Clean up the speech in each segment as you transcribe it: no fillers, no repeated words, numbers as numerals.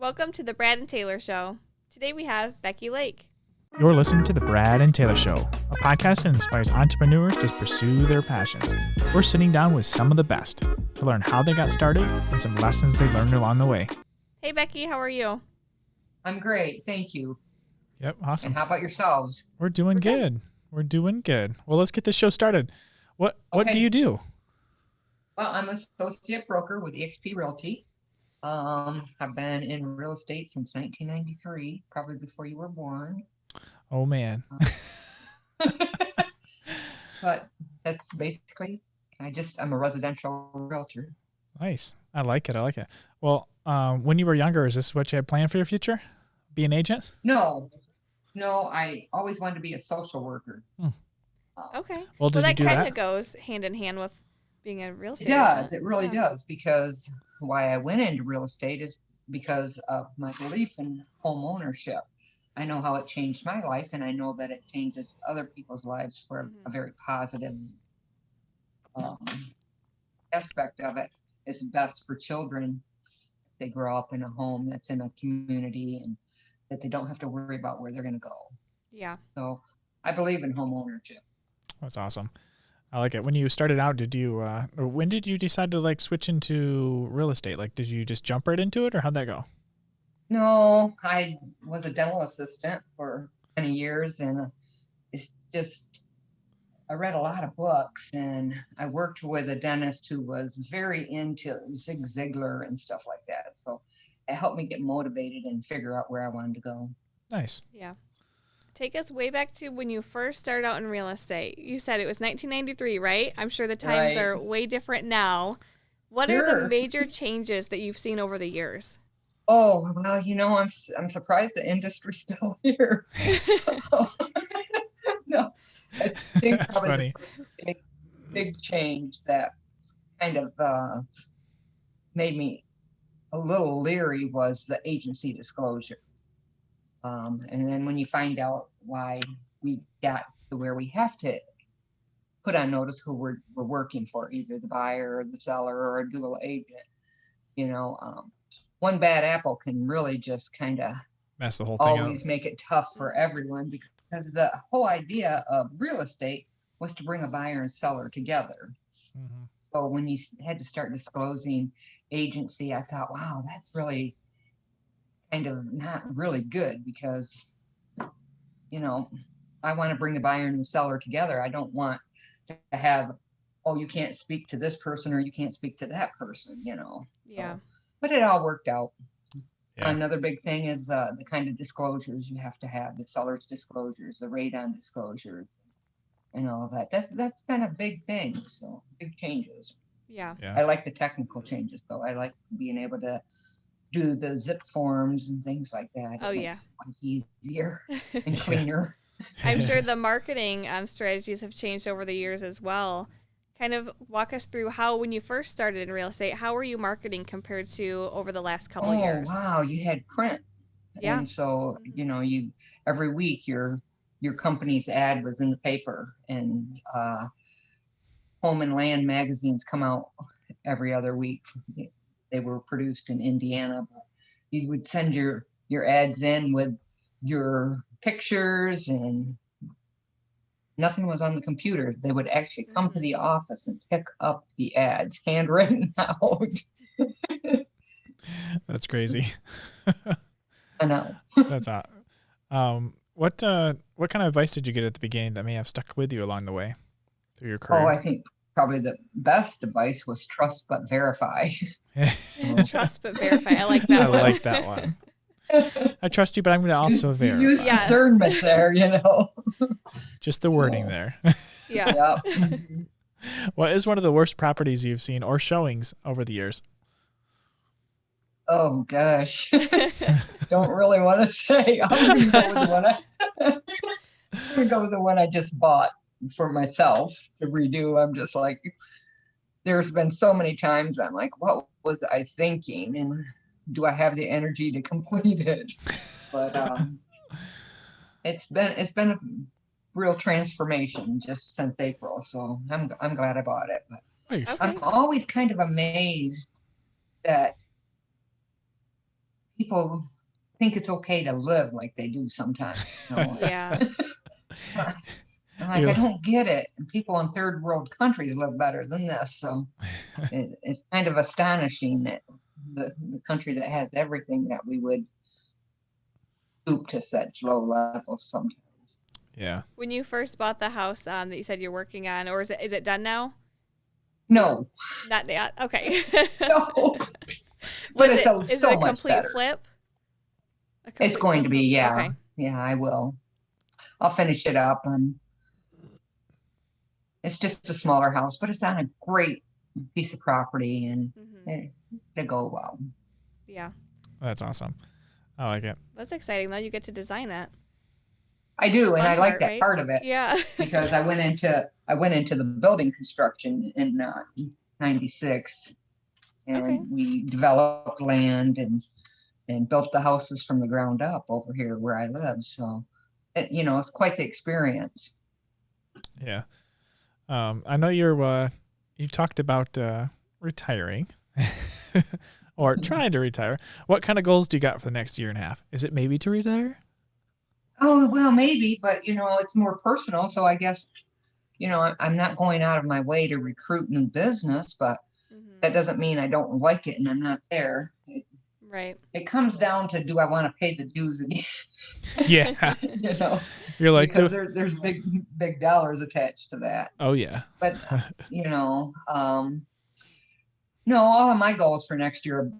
Welcome to the Brad and Taylor Show. Today we have Becky Lake. You're listening to The Brad and Taylor Show, a podcast that inspires entrepreneurs to pursue their passions. We're sitting down with some of the best to learn how they got started and some lessons they learned along the way. Hey Becky, how are you? I'm great, thank you. Yep, awesome. And how about yourselves? We're doing good. We're doing good. Well, let's get this show started. What do you do? Well, I'm an associate broker with eXp Realty. I've been in real estate since 1993, probably before you were born. Oh, man. But that's basically, I'm a residential realtor. Nice. I like it. Well, when you were younger, is this what you had planned for your future? Be an agent? No, I always wanted to be a social worker. Okay. Well, did you that do kind that? of goes hand in hand with being a real estate It does. agent. It really does, because why I went into real estate is because of my belief in home ownership. I know how it changed my life, and I know that it changes other people's lives for a very positive aspect of it. It's best for children if they grow up in a home that's in a community and that they don't have to worry about where they're going to go. Yeah. So I believe in home ownership. That's awesome. I like it. When you started out, when did you decide to switch into real estate? Did you just jump right into it, or how'd that go? No, I was a dental assistant for many years, and it's just, I read a lot of books, and I worked with a dentist who was very into Zig Ziglar and stuff like that. So it helped me get motivated and figure out where I wanted to go. Nice. Yeah. Take us way back to when you first started out in real estate. You said it was 1993, right? I'm sure the times are way different now. What are the major changes that you've seen over the years? Oh, well, I'm surprised the industry's still here. No, I think That's probably funny. the first big change that kind of made me a little leery was the agency disclosure. And then when you find out why we got to where we have to put on notice who we're working for, either the buyer or the seller or a dual agent, one bad apple can really just kind of Mess the whole thing up. always make it tough for everyone, because the whole idea of real estate was to bring a buyer and seller together. Mm-hmm. So when you had to start disclosing agency, I thought, wow, that's really kind of not really good, because, I want to bring the buyer and the seller together. I don't want to have, oh, you can't speak to this person or you can't speak to that person, Yeah. But it all worked out. Yeah. Another big thing is the kind of disclosures you have to have, the seller's disclosures, the radon disclosure, and all of that. That's been a big thing. So big changes. Yeah. I like the technical changes, though. I like being able to do the zip forms and things like that. Oh, It yeah. makes life easier and cleaner. I'm sure the marketing strategies have changed over the years as well. Kind of walk us through how, when you first started in real estate, how were you marketing compared to over the last couple of years? Wow, you had print. Yeah. And so, you every week your company's ad was in the paper, and Home and Land magazines come out every other week. They were produced in Indiana, but you would send your ads in with your pictures, and nothing was on the computer. They would actually come to the office and pick up the ads handwritten out. That's crazy. I know. That's hot. What kind of advice did you get at the beginning that may have stuck with you along the way through your career? Oh, I think probably the best advice was trust but verify. Trust but verify. I like that I one. like that one. I trust you, but I'm going to also verify. Use Yes. discernment there, Just the wording So. there. Yeah. Yep. Mhm. What is one of the worst properties you've seen or showings over the years? Oh gosh. Don't really want to say. I'm gonna go with the one I just bought for myself to redo. I'm just like, there's been so many times I'm like, what was I thinking? And do I have the energy to complete it? But it's been a real transformation just since April. So I'm glad I bought it. But Nice. Okay. I'm always kind of amazed that people think it's okay to live like they do sometimes. You know? Yeah. I'm like, I don't get it. And people in third world countries live better than this. So it's kind of astonishing that the country that has everything that we would stoop to such low levels sometimes. Yeah. When you first bought the house that you said you're working on, or is it done now? No. Not yet. Okay. No. But is it a complete flip? It's going to be, yeah. Okay. Yeah, I will. I'll finish it up. It's just a smaller house, but it's on a great piece of property, and it'll go well. Yeah. That's awesome. I like it. That's exciting, though. You get to design it. I do, and I like that right? part of it. Yeah. Because I went into the building construction in '96, and we developed land and built the houses from the ground up over here where I live. So, it's quite the experience. Yeah. I know you talked about retiring or trying to retire. What kind of goals do you got for the next year and a half? Is it maybe to retire? Oh, well, maybe, but it's more personal. So I guess, I'm not going out of my way to recruit new business, but that doesn't mean I don't like it and I'm not there. Right. It comes down to, do I want to pay the dues again? Yeah. You're like, because there's big dollars attached to that. Oh yeah. But no, all of my goals for next year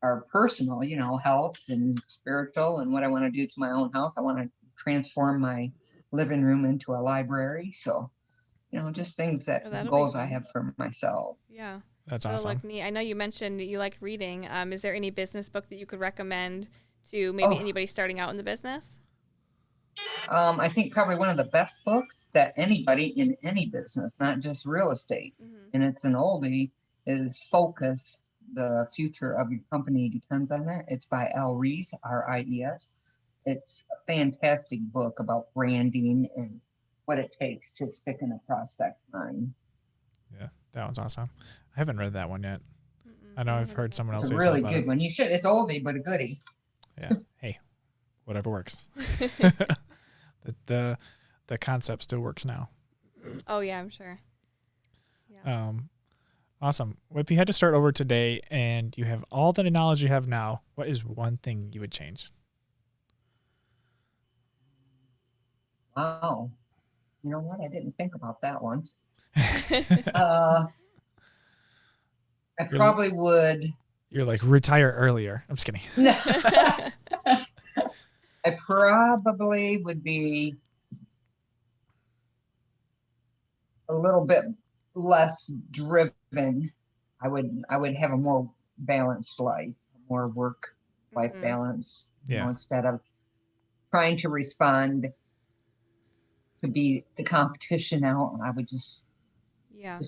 are personal, health and spiritual, and what I want to do to my own house. I want to transform my living room into a library. So, just things goals I have for myself. Yeah. That's awesome. Look neat. I know you mentioned that you like reading. Is there any business book that you could recommend to maybe anybody starting out in the business? I think probably one of the best books that anybody in any business, not just real estate, and it's an oldie, is Focus. The future of your company depends on it. It's by Al Ries, R-I-E-S. It's a fantastic book about branding and what it takes to stick in a prospect mind. Yeah, that one's awesome. I haven't read that one yet. I know I've heard someone else say something about it. It's a really good one. You should. It's oldie, but a goodie. Yeah. Hey, whatever works. The concept still works now. Oh yeah, I'm sure. Yeah. Awesome. Well, if you had to start over today and you have all the knowledge you have now, what is one thing you would change? Wow. You know what? I didn't think about that one. I probably would. You're like, retire earlier. I'm just kidding. I probably would be a little bit less driven. I would have a more balanced life, more work-life balance. Yeah. Instead of trying to respond to beat the competition out, I would just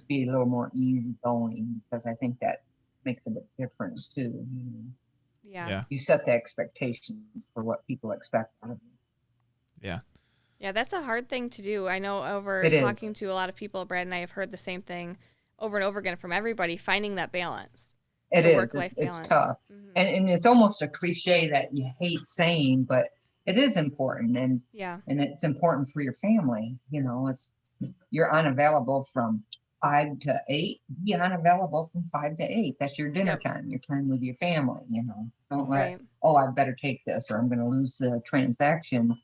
be a little more easygoing, because I think that makes a big difference too. Yeah. You set the expectation for what people expect out of you. Yeah. Yeah, that's a hard thing to do. I know talking to a lot of people, Brad and I have heard the same thing over and over again from everybody, finding that balance. It is. It's tough. And it's almost a cliche that you hate saying, but it is important. And it's important for your family. If you're unavailable from 5 to 8, be unavailable from 5 to 8. That's your dinner time, your time with your family. Don't let, I better take this, or I'm going to lose the transaction,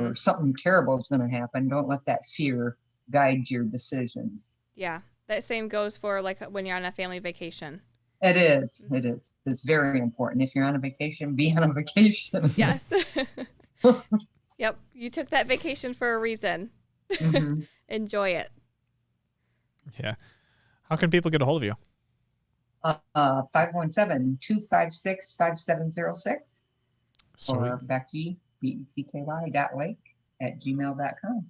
or something terrible is going to happen. Don't let that fear guide your decision. Yeah. That same goes for like when you're on a family vacation. It is. It is. It's very important. If you're on a vacation, be on a vacation. Yes. Yep. You took that vacation for a reason. Enjoy it. Yeah. How can people get a hold of you? 517-256-5706. Sweet. Or Becky, BECKY.lake@gmail.com.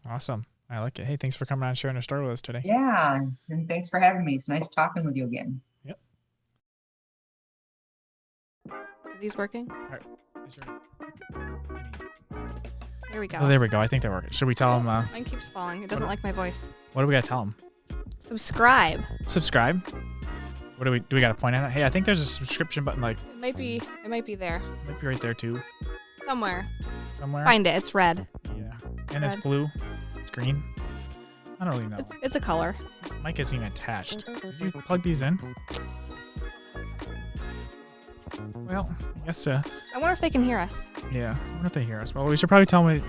Awesome. I like it. Hey, thanks for coming on and sharing your story with us today. Yeah. And thanks for having me. It's nice talking with you again. Yep. Are these working? All right. Here we go. Oh, there we go. I think that worked. Should we tell them? Mine keeps falling. It doesn't like my voice. What do we got to tell them? Subscribe. Subscribe. What do we got to point at it? Hey, I think there's a subscription button, like It might be there. might be right there too, Somewhere. somewhere. Find it. It's red. Yeah, and it's Red. blue. It's green. I don't really know. It's a color. This mic isn't even attached. Did you plug these in? Well, I guess. I wonder if they can hear us. Yeah. I wonder if they hear us. Well, we should probably tell them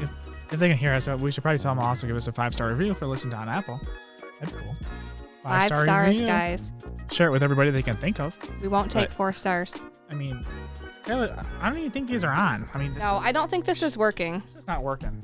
if they can hear us. We should probably tell them also give us a 5-star review if they listen to on Apple. That'd be cool. 5 5-star stars, review. guys. Share it with everybody they can think of. We won't take But- 4 stars. I mean, Taylor, I don't even think these are on. I mean, No, I don't think this is working. This is not working.